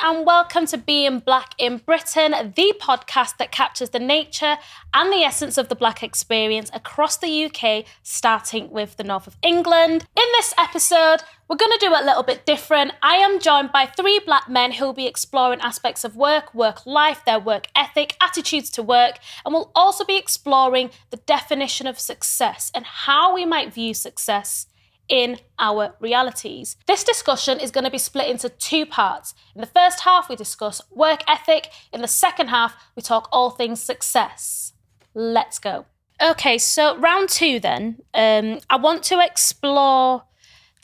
and welcome to Being Black in Britain, the podcast that captures the nature and the essence of the Black experience across the UK, starting with the north of England. In this episode, we're going to do it a little bit different. I am joined by three Black men who will be exploring aspects of work life, their work ethic, attitudes to work, and we'll also be exploring the definition of success and how we might view success in our realities. This discussion is going to be split into two parts. In the first half, we discuss work ethic. In the second half, we talk all things success. Let's go. Okay, so round two then. I want to explore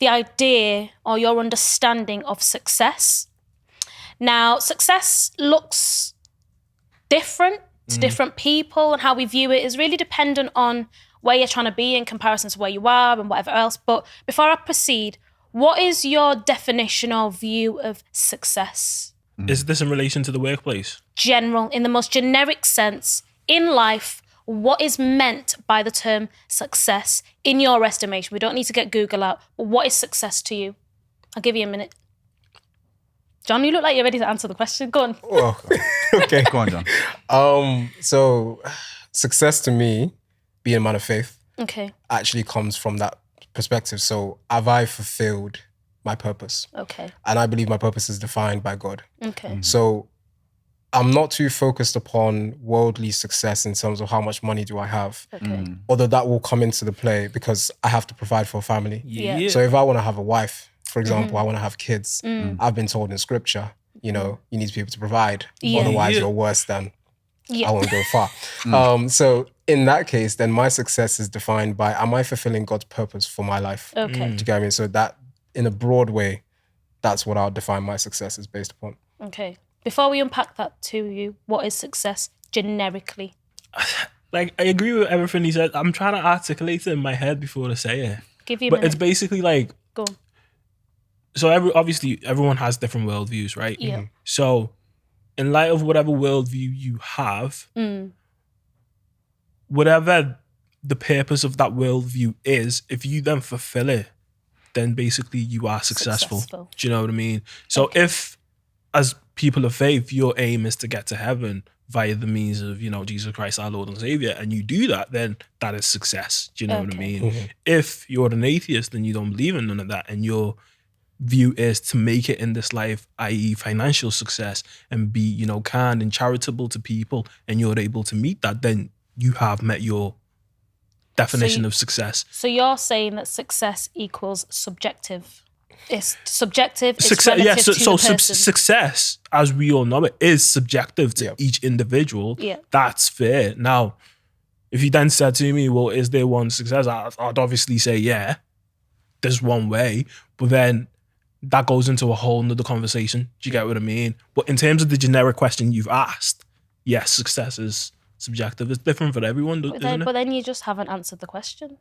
the idea or your understanding of success. Now, success looks different to different people, and how we view it is really dependent on where you're trying to be in comparison to where you are and whatever else. But before I proceed, what is your definition or view of success? Is this in relation to the workplace? General, in the most generic sense, in life, what is meant by the term success in your estimation? We don't need to get Google out, but what is success to you? I'll give you a minute. John, you look like you're ready to answer the question. Go on. Oh, okay. Go on, John. So success to me, being a man of faith, actually comes from that perspective. So have I fulfilled my purpose? Okay. And I believe my purpose is defined by God. Okay. So I'm not too focused upon worldly success in terms of how much money do I have. Okay. Although that will come into the play because I have to provide for a family. Yeah. So if I want to have a wife, for example, I want to have kids, I've been told in scripture, you need to be able to provide. Yeah. Otherwise you're worse than Yeah. I won't go far. So in that case, then my success is defined by, am I fulfilling God's purpose for my life? Okay. Do you get what I mean? So that, in a broad way, that's what I'll define my success is based upon. Okay. Before we unpack that to you, what is success generically? Like, I agree with everything he said. I'm trying to articulate it in my head before I say it. Give you a But minute. it's basically like, Go on. so obviously everyone has different worldviews, right? Yeah. So in light of whatever worldview you have, whatever the purpose of that worldview is, if you then fulfill it, then basically you are successful. Do you know what I mean? So if, as people of faith, your aim is to get to heaven via the means of, Jesus Christ, our Lord and Savior, and you do that, then that is success. Do you know what I mean? If you're an atheist and you don't believe in none of that, and your view is to make it in this life, i.e. financial success, and be, kind and charitable to people, and you're able to meet that, then you have met your definition of success. So you're saying that success equals subjective. It's subjective, it's Success, relative to so the person. success, as we all know it, is subjective to each individual. Yeah. That's fair. Now, if you then said to me, well, is there one success? I'd obviously say, yeah, there's one way. But then that goes into a whole nother conversation. Do you get what I mean? But in terms of the generic question you've asked, yes, success is subjective. It's different for everyone, isn't it? But then you just haven't answered the question.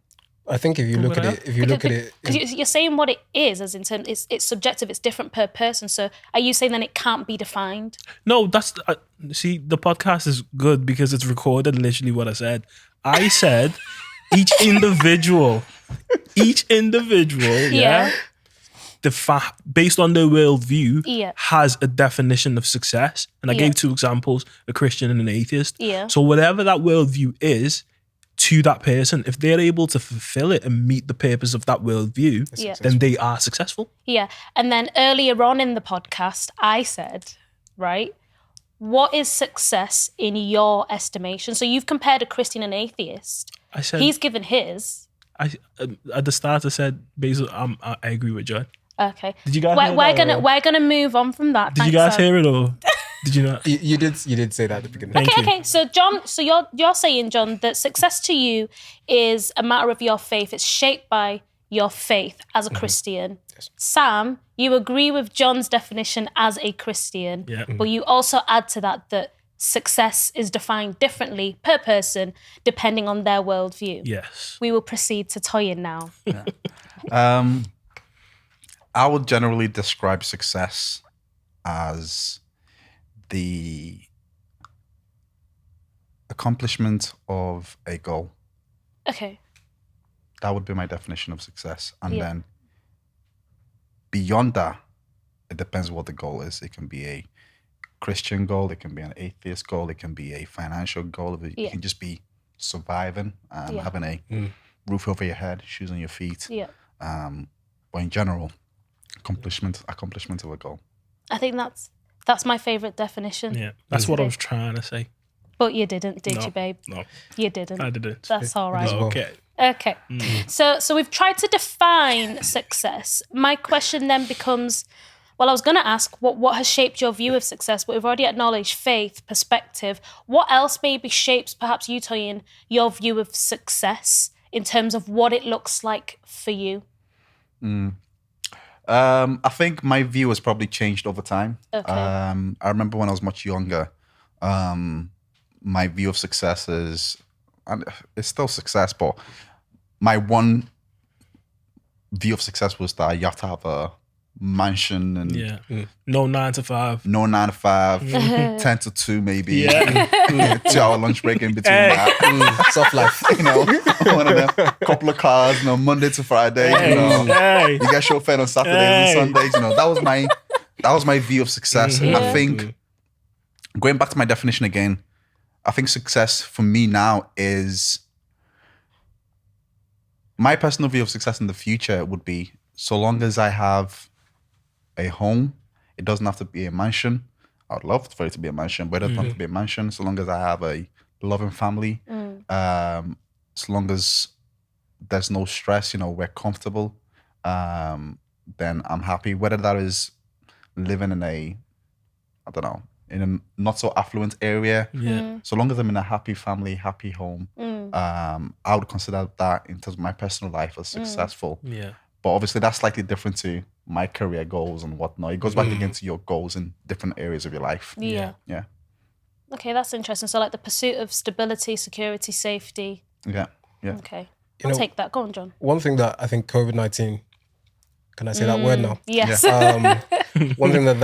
I think if you look at it, because you're saying what it is, as in terms, it's subjective, it's different per person. So are you saying then it can't be defined? No, that's see, the podcast is good because it's recorded literally what I said. I said each individual, Yeah. Based on their worldview, Yeah. has a definition of success. And I gave two examples, a Christian and an atheist. Yeah. So whatever that worldview is to that person, if they're able to fulfill it and meet the purpose of that worldview, then they are successful. Yeah. And then earlier on in the podcast, I said, right, what is success in your estimation? So you've compared a Christian and atheist. I said, he's given his. At the start I said, basically, I agree with John. Okay. Did you guys we're gonna move on from that. Did you guys hear it, or did you not? You did say that at the beginning. Okay. So John, you're saying, John, that success to you is a matter of your faith. It's shaped by your faith as a Christian. Yes. Sam, you agree with John's definition as a Christian, but you also add to that success is defined differently per person depending on their worldview. Yes. We will proceed to Toyin now. I would generally describe success as the accomplishment of a goal. Okay. That would be my definition of success. And then beyond that, it depends what the goal is. It can be a Christian goal, it can be an atheist goal, it can be a financial goal. It can just be surviving and having a roof over your head, shoes on your feet. Yeah. But in general, accomplishment of a goal. I think that's my favourite definition. Yeah, that's what I was trying to say. But you didn't, did you, babe? No, you didn't. I didn't. That's all right. Okay. Okay. So we've tried to define success. My question then becomes, well, I was going to ask what has shaped your view of success, but we've already acknowledged faith, perspective. What else maybe shapes, perhaps you, Toyin, your view of success in terms of what it looks like for you? I think my view has probably changed over time. Okay. I remember when I was much younger, my view of success is, and it's still success, but my one view of success was that you have to have a mansion and no 9 to 5. no 9 to 5, 10 to 2 maybe, Yeah. 2-hour lunch break in between that. Soft life. One of them, couple of cars, Monday to Friday, you get chauffeured on Saturdays and Sundays, that was my view of success. I think, going back to my definition again, I think success for me now is, my personal view of success in the future would be, so long as I have a home, it doesn't have to be a mansion. I would love for it to be a mansion, but it doesn't have to be a mansion. So long as I have a loving family, so long as there's no stress, we're comfortable, then I'm happy. Whether that is living in in a not so affluent area, so long as I'm in a happy family, happy home, I would consider that in terms of my personal life as successful. Yeah. But obviously that's slightly different to my career goals and whatnot. It goes back again to your goals in different areas of your life. Yeah. Okay, that's interesting. So like the pursuit of stability, security, safety. Yeah. Okay. I'll take that. Go on, John. One thing that I think COVID-19, can I say that word now? Yes. One thing that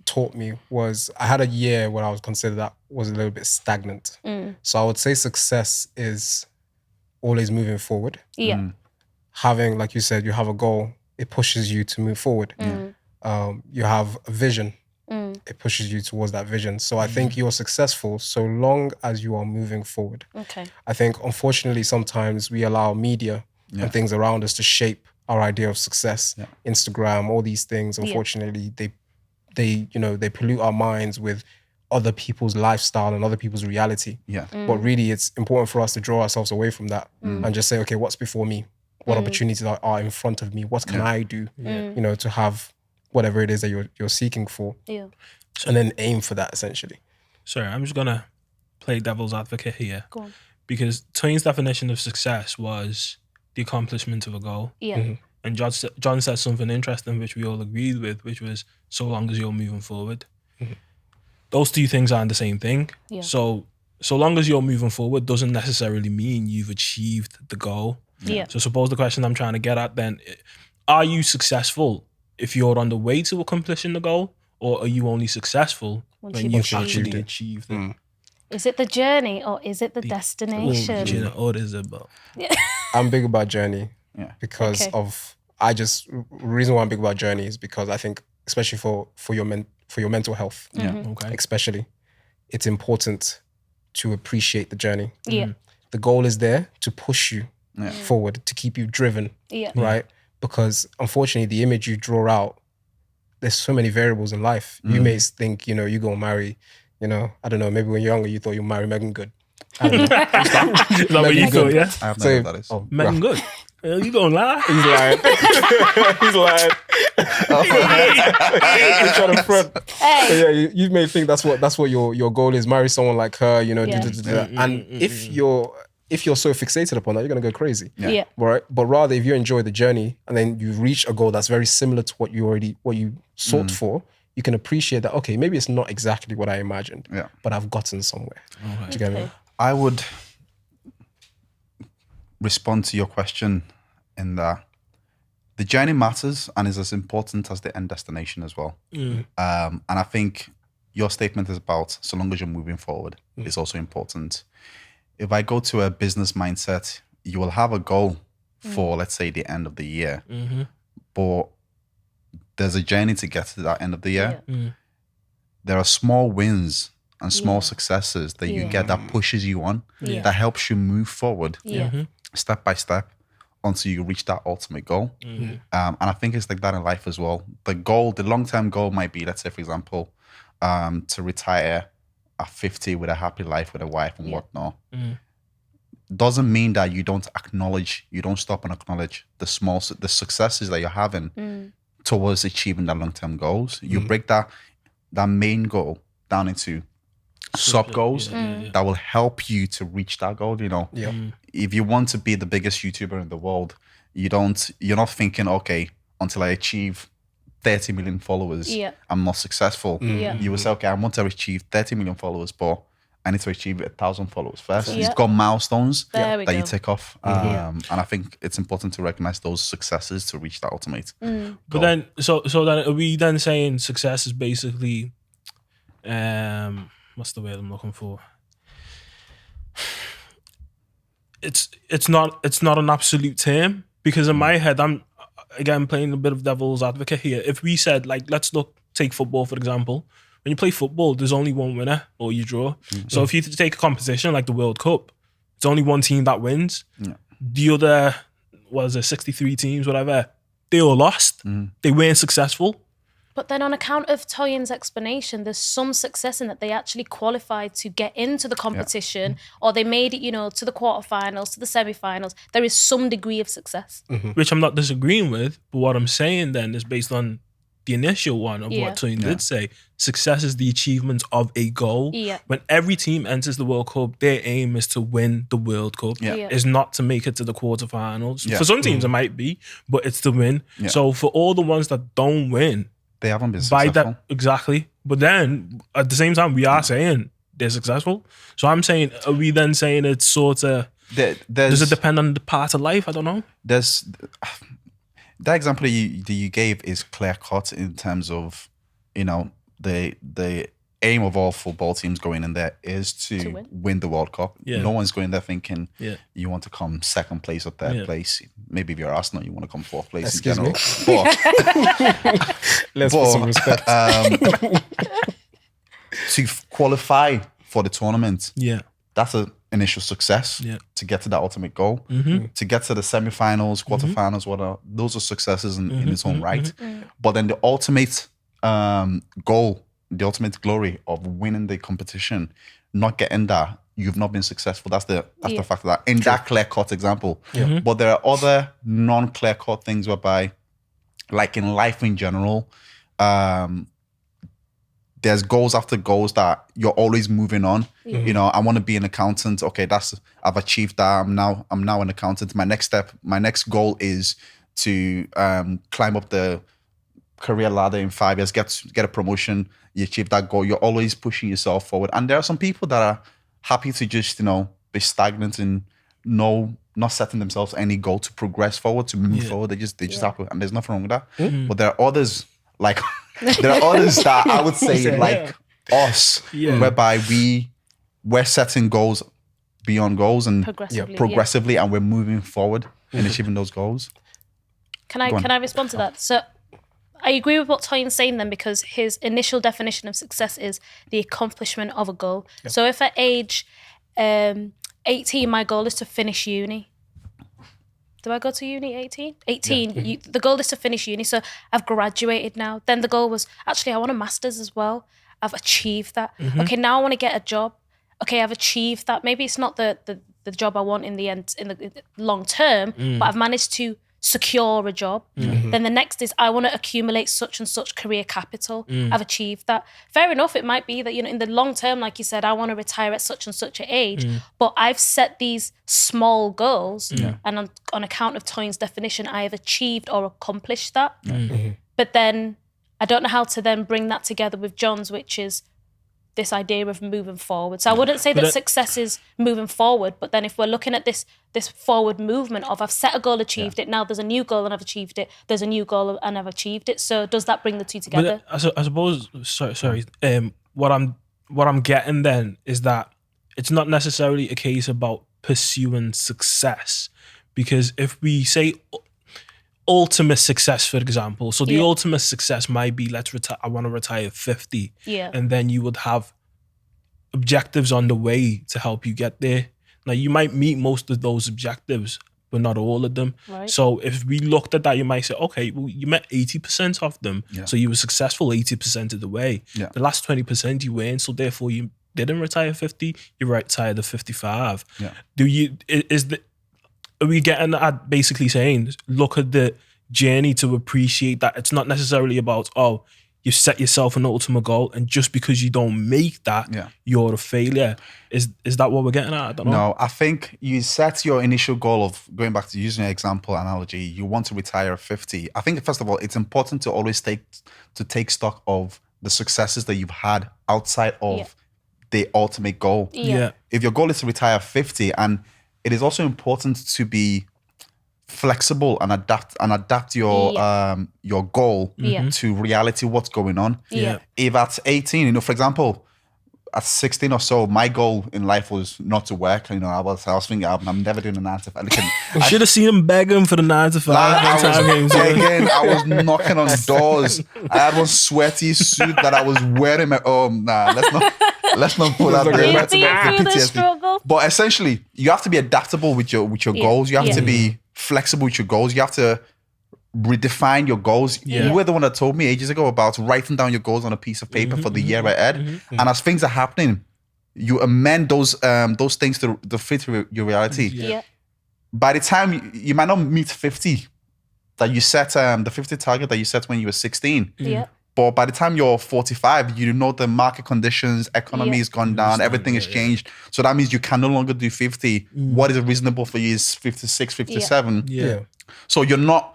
taught me was, I had a year where I was considered that was a little bit stagnant. So I would say success is always moving forward. Yeah. Having, like you said, you have a goal, it pushes you to move forward. You have a vision, it pushes you towards that vision. So I think you're successful so long as you are moving forward. Okay. I think, unfortunately, sometimes we allow media and things around us to shape our idea of success. Instagram, all these things, unfortunately, they pollute our minds with other people's lifestyle and other people's reality. But really, it's important for us to draw ourselves away from that and just say, okay, what's before me? What opportunities are in front of me? What can I do, to have whatever it is that you're seeking for? Yeah. And then aim for that, essentially. Sorry, I'm just going to play devil's advocate here. Go on. Because Toyin's definition of success was the accomplishment of a goal. Yeah. And John said something interesting, which we all agreed with, which was, so long as you're moving forward. Those two things aren't the same thing. Yeah. So long as you're moving forward doesn't necessarily mean you've achieved the goal. Yeah. So suppose the question I'm trying to get at then, are you successful if you're on the way to accomplishing the goal, or are you only successful when you've actually achieved it? Is it the journey or is it the destination? What is it about? I'm big about journey because reason why I'm big about journey is because I think, especially for your mental health, especially, it's important to appreciate the journey. Yeah. The goal is there to push you forward, to keep you driven, right? Because unfortunately, the image you draw out, there's so many variables in life. You may think, you go and marry, I don't know, maybe when you're younger, you thought you'd marry Megan Good. I don't know. Is that where you go, yeah? I have no idea what that is. Megan Good. You gonna lie? He's lying. He's lying. He's trying to front. Hey. So yeah, you may think that's what your goal is. Marry someone like her, and if you're so fixated upon that, you're gonna go crazy. Yeah. Right. But rather, if you enjoy the journey and then you reach a goal that's very similar to what you sought for, you can appreciate that. Okay, maybe it's not exactly what I imagined, but I've gotten somewhere. Do you get me? I would respond to your question in that the journey matters and is as important as the end destination as well. And I think your statement is about, so long as you're moving forward, is also important. If I go to a business mindset, you will have a goal for, let's say, the end of the year. But there's a journey to get to that end of the year. Yeah. There are small wins and small successes that you get that pushes you on, that helps you move forward step by step until you reach that ultimate goal. And I think it's like that in life as well. The goal, the long-term goal might be, let's say, for example, to retire at 50 with a happy life with a wife and whatnot. Doesn't mean that you don't stop and acknowledge the successes that you're having towards achieving that long-term goals. You break that main goal down into sub goals that will help you to reach that goal. You know, if you want to be the biggest YouTuber in the world, you're not thinking, okay, until I achieve 30 million followers, I'm not successful. You will say, okay, I want to achieve 30 million followers, but I need to achieve 1,000 followers first. You've got milestones that you take off. And I think it's important to recognize those successes to reach that ultimate goal. But then, so then are we then saying success is basically, what's the word I'm looking for? It's not an absolute term, because in my head, I'm again playing a bit of devil's advocate here. If we said, like, take football for example. When you play football, there's only one winner or you draw. So if you take a competition like the World Cup, it's only one team that wins. The other, 63 teams, whatever, they all lost. They weren't successful. But then on account of Toyin's explanation, there's some success in that they actually qualified to get into the competition or they made it, to the quarterfinals, to the semifinals. There is some degree of success. Which I'm not disagreeing with, but what I'm saying then is based on the initial one of what Toyin did say. Success is the achievement of a goal. When every team enters the World Cup, their aim is to win the World Cup. Is not to make it to the quarterfinals. For some teams it might be, but it's to win. So for all the ones that don't win, they haven't been successful. Exactly. But then at the same time, we are saying they're successful. So I'm saying, are we then saying it's sort of, does it depend on the part of life? I don't know. That example that you gave is clear cut in terms of, the aim of all football teams going in there is to win the World Cup. No one's going there thinking you want to come second place or third place. Maybe if you're Arsenal, you want to come fourth place in general. Let's put some respect. To qualify for the tournament, that's an initial success. To get to that ultimate goal, to get to the semifinals, quarterfinals, whatever, those are successes in its own right. But then the ultimate goal, the ultimate glory of winning the competition, not getting that, you've not been successful. That's the fact of that. In that clear-cut example. But there are other non-clear-cut things whereby, like in life in general, there's goals after goals that you're always moving on. I want to be an accountant. Okay, I've achieved that. I'm now an accountant. My next goal is to climb up the career ladder in 5 years, get a promotion. You achieve that goal. You're always pushing yourself forward. And there are some people that are happy to just, be stagnant and not setting themselves any goal to progress forward, to move forward. They just happy, and there's nothing wrong with that. But there are others that I would say like us, whereby we're setting goals beyond goals and progressively, and we're moving forward in achieving those goals. Can I respond to that? So I agree with what Toyin's saying then, because his initial definition of success is the accomplishment of a goal. So if at age 18, my goal is to finish uni. Do I go to uni 18? 18, the goal is to finish uni. So I've graduated now. Then the goal was, actually, I want a master's as well. I've achieved that. Okay, now I want to get a job. Okay, I've achieved that. Maybe it's not the job I want in the end, in the long term, but I've managed to secure a job. Then the next is, I want to accumulate such and such career capital. I've achieved that. Fair enough, it might be that, in the long term, like you said, I want to retire at such and such an age, but I've set these small goals, and on account of Toyin's definition, I have achieved or accomplished that. But then I don't know how to then bring that together with John's, which is this idea of moving forward. So I wouldn't say that success is moving forward, but then if we're looking at this forward movement of, I've set a goal, achieved it, now there's a new goal and I've achieved it, there's a new goal and I've achieved it. So does that bring the two together? But I suppose, sorry, what I'm getting then is that it's not necessarily a case about pursuing success, because if we say ultimate success, for example. So the ultimate success might be, I want to retire at 50. Yeah. And then you would have objectives on the way to help you get there. Now, you might meet most of those objectives, but not all of them. Right. So if we looked at that, you might say, okay, well, you met 80% of them. Yeah. So you were successful 80% of the way. Yeah. The last 20% you weren't. So therefore you didn't retire 50, you retired at 55. Yeah. Are we getting at basically saying, look at the journey to appreciate that it's not necessarily about, oh, you set yourself an ultimate goal and just because you don't make that, you're a failure. Is that what we're getting at? I don't know. No, I think you set your initial goal of, going back to using your example analogy, you want to retire at 50. I think, first of all, it's important to always take stock of the successes that you've had outside of the ultimate goal. Yeah. If your goal is to retire at 50, and it is also important to be flexible and adapt your goal to reality, what's going on. Yeah. If at 18, for example, at 16 or so, my goal in life was not to work. I was thinking, I'm never doing a 9 to 5. I should have seen him begging for the 9 to 5. I was knocking on doors. I had one sweaty suit that I was wearing at home. Nah, let's not put that there. But essentially, you have to be adaptable with your goals. You have to be flexible with your goals. You have to redefine your goals. You were the one that told me ages ago about writing down your goals on a piece of paper for the year ahead. And as things are happening, you amend those things to fit your reality. By the time you might not meet 50 that you set, the 50 target that you set when you were 16. But by the time you're 45, you know the market conditions, economy has gone down, everything has changed. So that means you can no longer do 50. What is reasonable for you is 56, 57. So you're not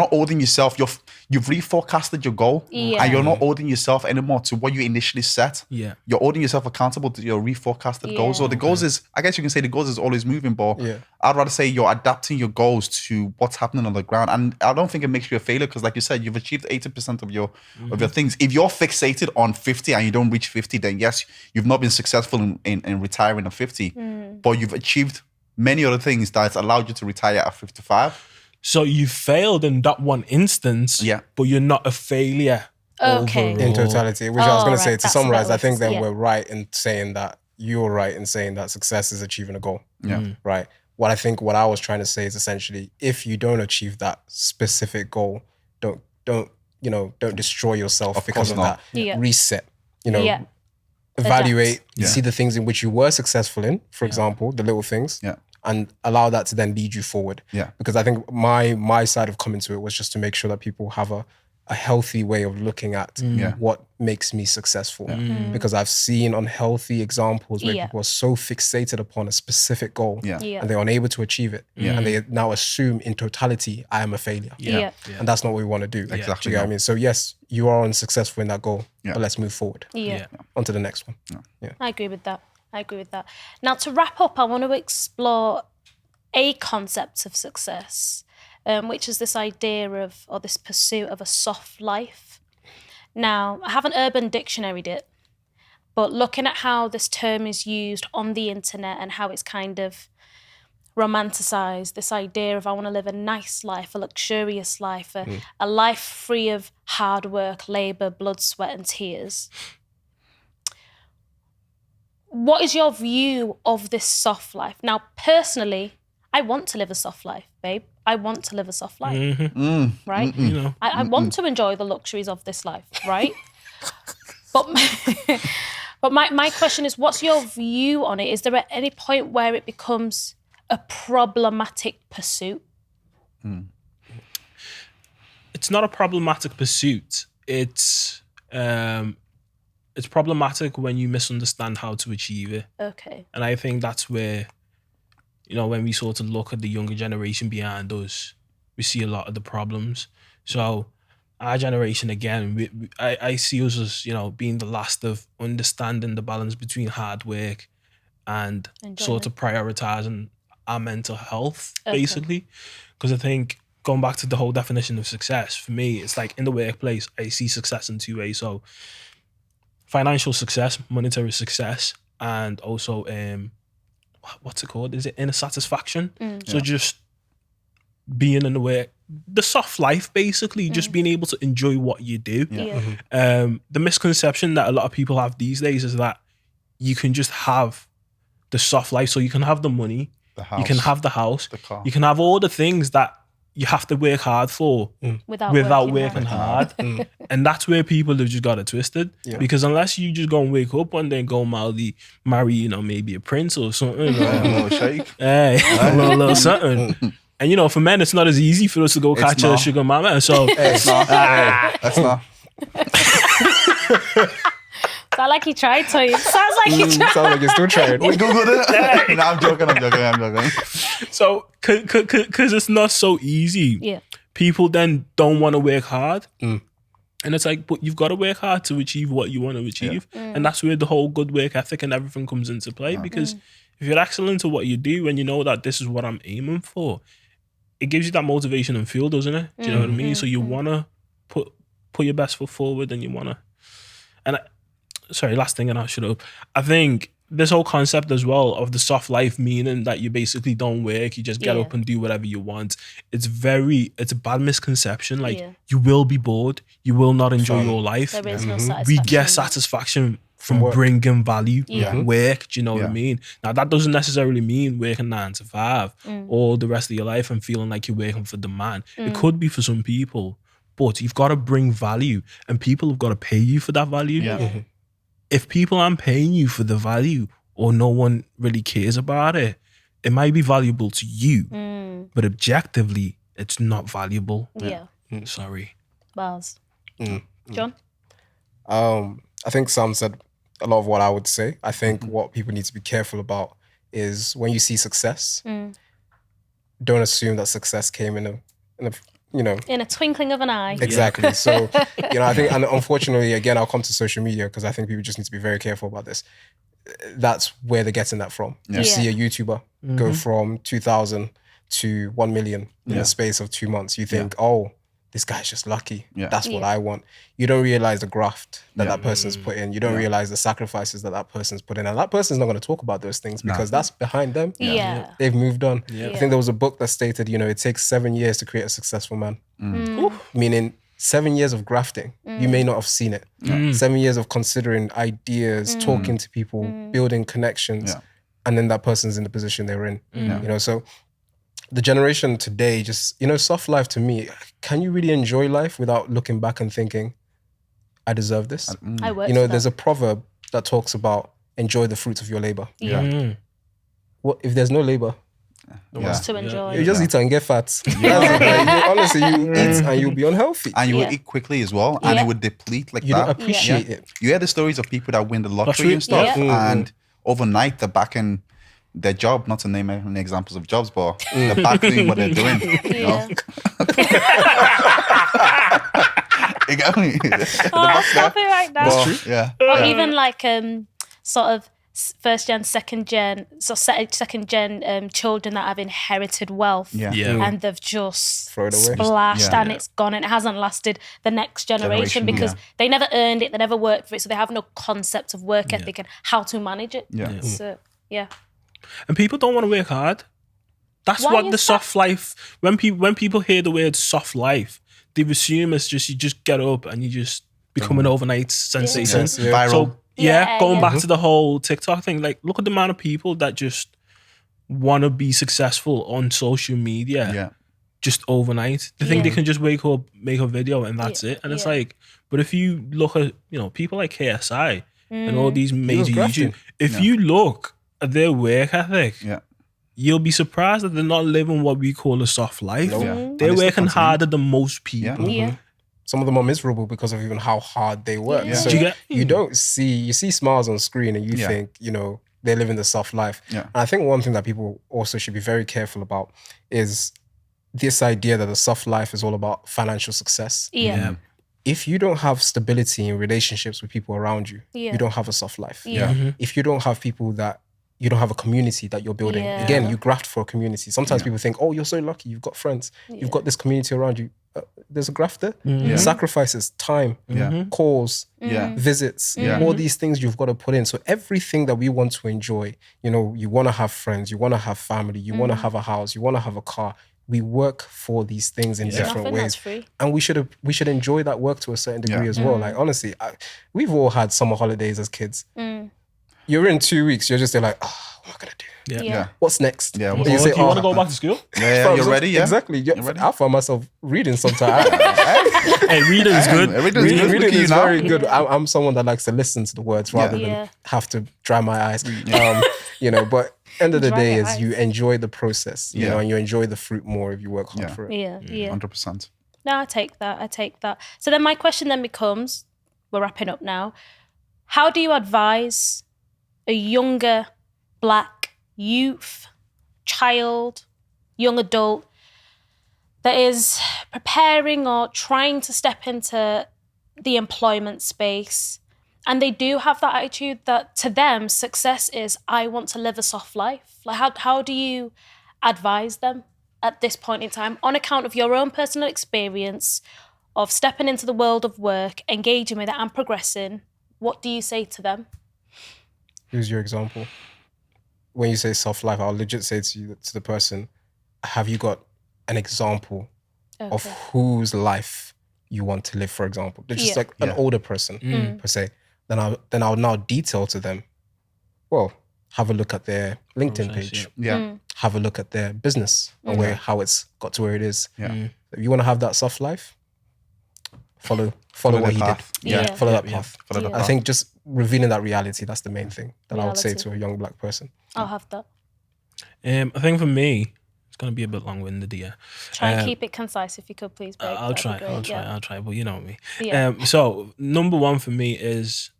holding yourself. You've reforecasted your goal, and you're not holding yourself anymore to what you initially set. You're holding yourself accountable to your reforecasted goals. So the goals is, I guess you can say the goals is always moving, but I'd rather say you're adapting your goals to what's happening on the ground. And I don't think it makes you a failure because, like you said, you've achieved 80% of your things. If you're fixated on 50 and you don't reach 50, then yes, you've not been successful in retiring at 50, but you've achieved many other things that's allowed you to retire at 55. So you failed in that one instance, but you're not a failure overall. In totality, which I was going to say, to That's summarize, I what think was, that we're right in saying that you're right in saying that success is achieving a goal. Right. What I was trying to say is essentially, if you don't achieve that specific goal, don't destroy yourself because of that. Reset. Evaluate, see the things in which you were successful in, for example, the little things. And allow that to then lead you forward. Because I think my side of coming to it was just to make sure that people have a healthy way of looking at what makes me successful. Because I've seen unhealthy examples where people are so fixated upon a specific goal and they're unable to achieve it. And they now assume in totality, I am a failure. And that's not what we want to do. Exactly. Do you get what I mean? So yes, you are unsuccessful in that goal, but let's move forward. On to the next one. I agree with that. Now, to wrap up, I want to explore a concept of success, which is this idea of, or this pursuit of a soft life. Now, I haven't Urban Dictionaried it, but looking at how this term is used on the internet and how it's kind of romanticized, this idea of I want to live a nice life, a luxurious life, a life free of hard work, labor, blood, sweat, and tears. What is your view of this soft life? Now, personally, I want to live a soft life, babe. I want to live a soft life, right? I want to enjoy the luxuries of this life, right? But my question is, what's your view on it? Is there at any point where it becomes a problematic pursuit? It's not a problematic pursuit. It's problematic when you misunderstand how to achieve it. Okay. And I think that's where, when we sort of look at the younger generation behind us, we see a lot of the problems. So our generation, again, I see us as, being the last of understanding the balance between hard work and sort of prioritizing our mental health, basically. Because I think, going back to the whole definition of success, for me, it's like in the workplace, I see success in two ways. So financial success, monetary success, and also what's it called? Is it inner satisfaction? So just being in the the soft life, basically, just being able to enjoy what you do. The misconception that a lot of people have these days is that you can just have the soft life. So you can have the money, you can have the house, the car. you can have all the things that you have to work hard for without working hard. And that's where people have just got it twisted. Because unless you just go and wake up one day and go mildly marry, you know, maybe a prince or something. A little shake. Hey, a little something. And you know, for men, it's not as easy for us to go catch a sugar mama. So It's not. That's not. Sounds like he tried, Toyin. Sounds like he tried. Sounds like you're still trying. We Googled it. No, I'm joking. So, because it's not so easy, people then don't want to work hard. And it's like, but you've got to work hard to achieve what you want to achieve. And that's where the whole good work ethic and everything comes into play. Because if you're excellent at what you do and you know that this is what I'm aiming for, it gives you that motivation and fuel, doesn't it? Do you know what I mean? So you want to put your best foot forward, and you want to... And sorry, last thing, and I'll shut up. I think this whole concept as well of the soft life, meaning that you basically don't work, you just get up and do whatever you want. It's a bad misconception. Like, you will be bored, you will not enjoy your life. There is no satisfaction. We get satisfaction from bringing value, work. Do you know what I mean? Now, that doesn't necessarily mean working 9 to 5 all the rest of your life and feeling like you're working for the man. It could be for some people, but you've got to bring value, and people have got to pay you for that value. If people aren't paying you for the value, or no one really cares about it, it might be valuable to you, but objectively, it's not valuable. Sorry. Bars. John? I think Sam said a lot of what I would say. I think what people need to be careful about is when you see success, don't assume that success came in a twinkling of an eye. Exactly. So, I think, and unfortunately, again, I'll come to social media because I think people just need to be very careful about this. That's where they're getting that from. You see a YouTuber go from 2,000 to 1 million in the space of 2 months. You think, oh, this guy's just lucky. That's what I want. You don't realize the graft that person's put in. You don't realize the sacrifices that person's put in. And that person's not going to talk about those things because that's behind them. They've moved on. I think there was a book that stated, it takes 7 years to create a successful man. Meaning 7 years of grafting. You may not have seen it. 7 years of considering ideas, talking to people, building connections. And then that person's in the position they're in. So the generation today, just, soft life to me, can you really enjoy life without looking back and thinking, I deserve this? I worked there's a proverb that talks about enjoy the fruits of your labor. What if there's no labor? What's to enjoy? You just eat and get fat. Honestly, you eat and you'll be unhealthy. And you will eat quickly as well, and it would deplete like you that. You don't appreciate it. You hear the stories of people that win the lottery and stuff, and overnight they're back in their job, not to name any examples of jobs, but they're back doing what they're doing. You get me? Stop it right now. Well, Or even like sort of first gen, second gen, children that have inherited wealth and they've just splashed and it's gone and it hasn't lasted the next generation because they never earned it, they never worked for it, so they have no concept of work ethic and how to manage it. So, and people don't want to work hard. That's what the soft life, when people hear the word soft life, they assume it's just, you just get up and you just become an overnight sensation. Viral. So, going back to the whole TikTok thing, like, look at the amount of people that just want to be successful on social media just overnight. They think they can just wake up, make a video, and that's it. And it's like, but if you look at, people like KSI and all these major YouTube, if you look at their work ethic, you'll be surprised that they're not living what we call a soft life. They're working harder than most people. Some of them are miserable because of even how hard they work. So you see smiles on screen and you think, they're living the soft life. And I think one thing that people also should be very careful about is this idea that the soft life is all about financial success. If you don't have stability in relationships with people around you, you don't have a soft life. If you don't have people that you don't have a community that you're building. Again, you graft for a community. Sometimes people think, oh, you're so lucky. You've got friends. You've got this community around you. There's a graft there. Sacrifices, time, calls, visits, all these things you've got to put in. So everything that we want to enjoy, you want to have friends, you want to have family, you want to have a house, you want to have a car. we work for these things in different Nothing ways, that's free. and we should enjoy that work to a certain degree as well. Like honestly, we've all had summer holidays as kids. You're in 2 weeks, you're just there like, oh, what am I gonna do? Yeah. What's next? Yeah. And you say, Do you want to go back to school? Yeah, you're ready. Yeah. Exactly. You're ready. I find myself reading sometimes. Hey, reading is good. Reading Reading is very good. Yeah. I'm someone that likes to listen to the words rather than have to dry my eyes. You know, but end of the Dry day your is eyes. you enjoy the process, you Yeah. know, and you enjoy the fruit more if you work hard for it. Yeah. 100%. No, I take that. So then my question then becomes, we're wrapping up now. How do you advise a younger Black youth, child, young adult that is preparing or trying to step into the employment space, and they do have that attitude that to them success is, I want to live a soft life? Like how do you advise them at this point in time on account of your own personal experience of stepping into the world of work, engaging with it and progressing? What do you say to them? Here's your example. When you say soft life, I'll legit say to the person, have you got an example of whose life you want to live, for example? They're just like an older person, per se. Then I'll now detail to them, well, have a look at their LinkedIn page. Yeah. Have a look at their business and how it's got to where it is. Yeah. If you want to have that soft life, follow what he did. Yeah. Follow that path. Follow the I path. think just revealing that reality, that's the main thing that I would say Reality. to a young Black person. I'll have that. I think for me, it's going to be a bit long-winded here. Try and keep it concise if you could, please, babe. I'll try, but you know me. Yeah. So number one for me is,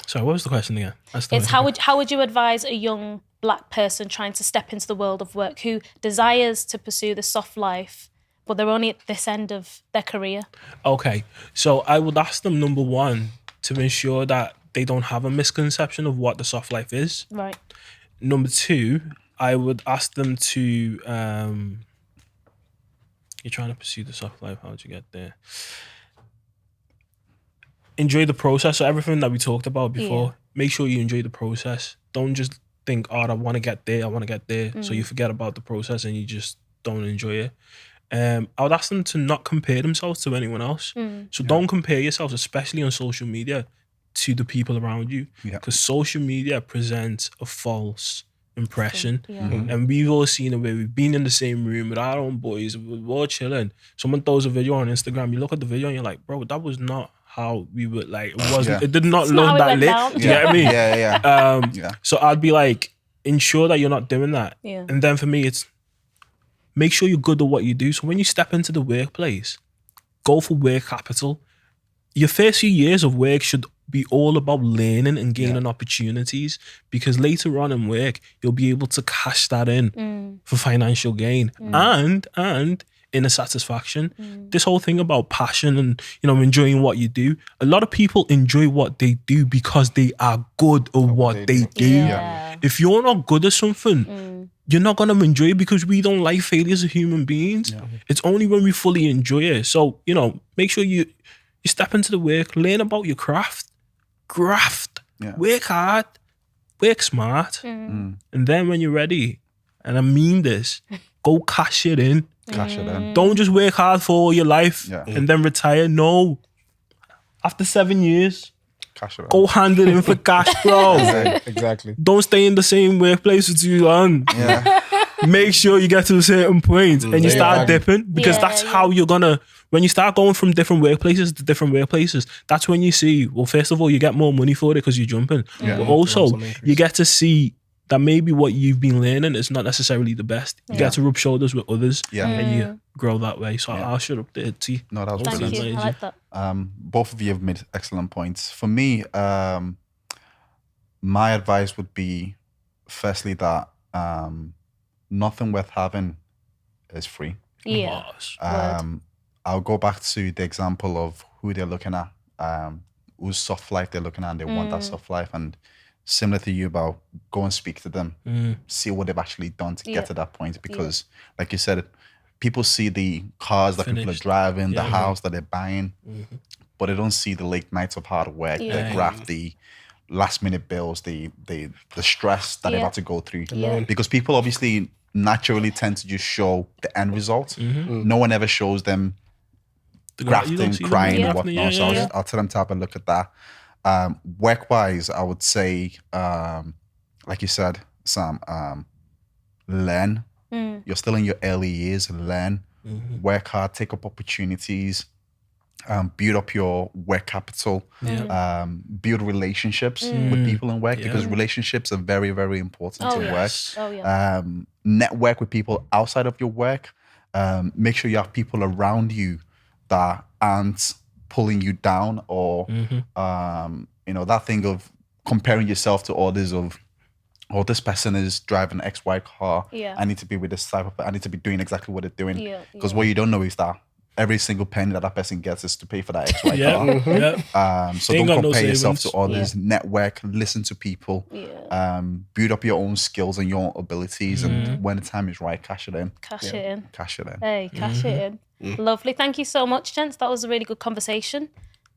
sorry, what was the question again? It's how would you advise a young Black person trying to step into the world of work who desires to pursue the soft life, but they're only at this end of their career? Okay, so I would ask them, number one, to ensure that they don't have a misconception of what the soft life is. Right. Number two, I would ask them to, you're trying to pursue the soft life, how'd you get there? Enjoy the process. So everything that we talked about before, make sure you enjoy the process. Don't just think, oh, I want to get there. So you forget about the process and you just don't enjoy it. I would ask them to not compare themselves to anyone else. So don't compare yourselves, especially on social media, to the people around you. Because social media presents a false impression. And we've all seen it where we've been in the same room with our own boys, we're all chilling. Someone throws a video on Instagram, you look at the video and you're like, bro, that was not how we would, like, it wasn't, it did not look that lit. Do you get what I mean? Yeah. So I'd be like, ensure that you're not doing that. And then for me, it's make sure you're good at what you do. So when you step into the workplace, go for work capital. Your first few years of work should be all about learning and gaining opportunities, because later on in work, you'll be able to cash that in for financial gain and inner satisfaction. This whole thing about passion and, you know, enjoying what you do. A lot of people enjoy what they do because they are good at what they do. If you're not good at something, you're not going to enjoy it, because we don't like failure as human beings. It's only when we fully enjoy it. So, you know, make sure you step into the work, learn about your craft, work hard, work smart. And then when you're ready, and I mean this, go cash it in. Don't just work hard for all your life and then retire. No. After 7 years, go hand it in for cash, bro. Exactly. Don't stay in the same workplace for too long. Make sure you get to a certain point and you start dipping, because that's how you're gonna, when you start going from different workplaces to different workplaces, that's when you see, well, first of all, you get more money for it because you're jumping. But also, you get to see that maybe what you've been learning is not necessarily the best. You get to rub shoulders with others and you grow that way. So I'll shut up there, T. No, that was Thank brilliant. you. I like that. Both of you have made excellent points. For me, my advice would be, firstly, that nothing worth having is free. I'll go back to the example of who they're looking at, whose soft life they're looking at, and they want that soft life. And similar to you, about go and speak to them, see what they've actually done to get to that point. Because, like you said, people see the cars that people are driving, the house that they're buying, but they don't see the late nights of hard work, the graft, the last minute bills, the stress that they've had to go through. Because people obviously naturally tend to just show the end result. No one ever shows them grafting, crying, and whatnot. So I'll tell them to have a look at that. Work-wise, I would say, like you said, Sam, learn. You're still in your early years. Learn, work hard, take up opportunities, build up your work capital, build relationships with people in work, because relationships are very, very important in work. Network with people outside of your work. Make sure you have people around you that aren't pulling you down, or that thing of comparing yourself to others of, oh, this person is driving an XY car. I need to be with this type of, I need to be doing exactly what they're doing. Because what you don't know is that every single penny that person gets is to pay for that XY car. So don't compare yourself to others. Network, listen to people, build up your own skills and your own abilities, and when the time is right, cash it in. Cash it in. Cash it in. Hey, cash it in. Lovely. Thank you so much, gents. That was a really good conversation.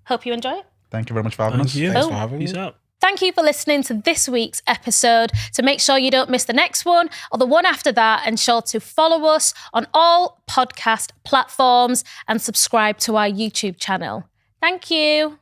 Hope you enjoy it. Thank you very much for having us. Thanks for having me. Peace out. Thank you for listening to this week's episode. To make sure you don't miss the next one or the one after that, ensure to follow us on all podcast platforms and subscribe to our YouTube channel. Thank you.